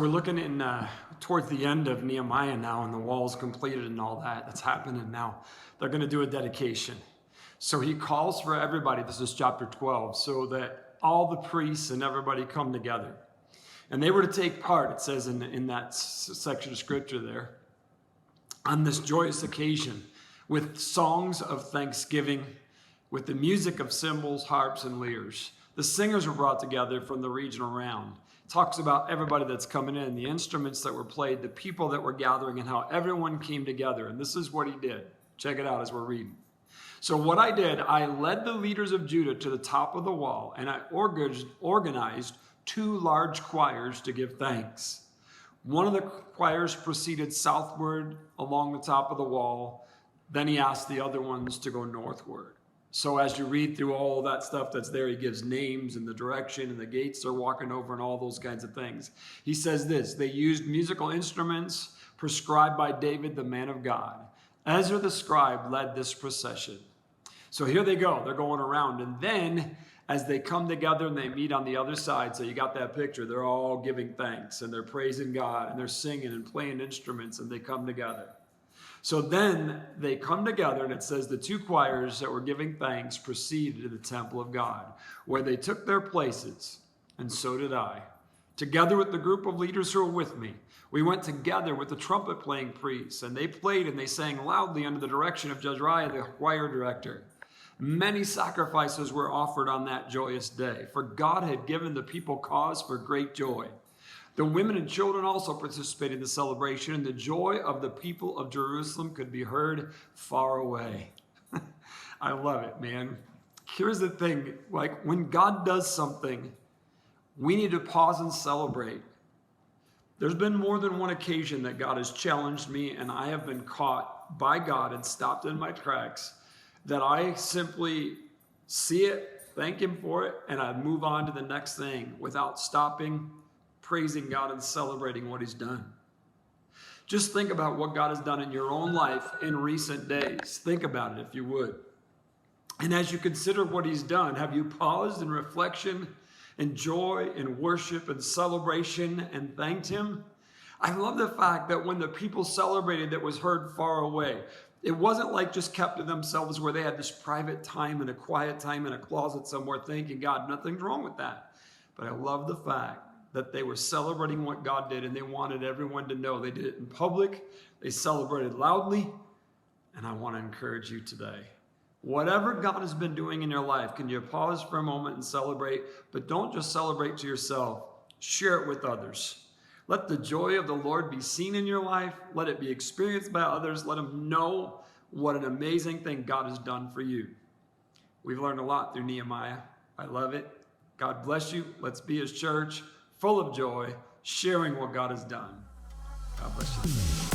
we're looking in towards the end of Nehemiah now, and the wall's completed and all that. That's happening now. They're going to do a dedication. So he calls for everybody, this is chapter 12, so that all the priests and everybody come together. And they were to take part, it says in that section of scripture there, on this joyous occasion with songs of thanksgiving, with the music of cymbals, harps, and lyres. The singers were brought together from the region around. It talks about everybody that's coming in, the instruments that were played, the people that were gathering, and how everyone came together. And this is what he did. Check it out as we're reading. So what I did, I led the leaders of Judah to the top of the wall, and I organized 2 large choirs to give thanks. One of the choirs proceeded southward along the top of the wall. Then he asked the other ones to go northward. So as you read through all that stuff that's there, he gives names and the direction and the gates they're walking over and all those kinds of things. He says this, they used musical instruments prescribed by David, the man of God. Ezra the scribe led this procession. So here they go, they're going around. And then as they come together and they meet on the other side, so you got that picture, they're all giving thanks and they're praising God and they're singing and playing instruments and they come together. So then they come together, and it says the 2 choirs that were giving thanks proceeded to the temple of God, where they took their places, and so did I. Together with the group of leaders who were with me, we went together with the trumpet playing priests, and they played and they sang loudly under the direction of Jezreiah, the choir director. Many sacrifices were offered on that joyous day, for God had given the people cause for great joy. The women and children also participated in the celebration, and the joy of the people of Jerusalem could be heard far away. I love it, man. Here's the thing, like when God does something, we need to pause and celebrate. There's been more than one occasion that God has challenged me, and I have been caught by God and stopped in my tracks, that I simply see it, thank him for it, and I move on to the next thing without stopping, praising God and celebrating what he's done. Just think about what God has done in your own life in recent days. Think about it if you would. And as you consider what he's done, have you paused in reflection and joy and worship and celebration and thanked him? I love the fact that when the people celebrated, that was heard far away. It wasn't like just kept to themselves where they had this private time and a quiet time in a closet somewhere thanking God. Nothing's wrong with that. But I love the fact that they were celebrating what God did, and they wanted everyone to know. They did it in public. They celebrated loudly. And I want to encourage you today. Whatever God has been doing in your life, can you pause for a moment and celebrate? But don't just celebrate to yourself. Share it with others. Let the joy of the Lord be seen in your life. Let it be experienced by others. Let them know what an amazing thing God has done for you. We've learned a lot through Nehemiah. I love it. God bless you. Let's be his church, full of joy, sharing what God has done. God bless you.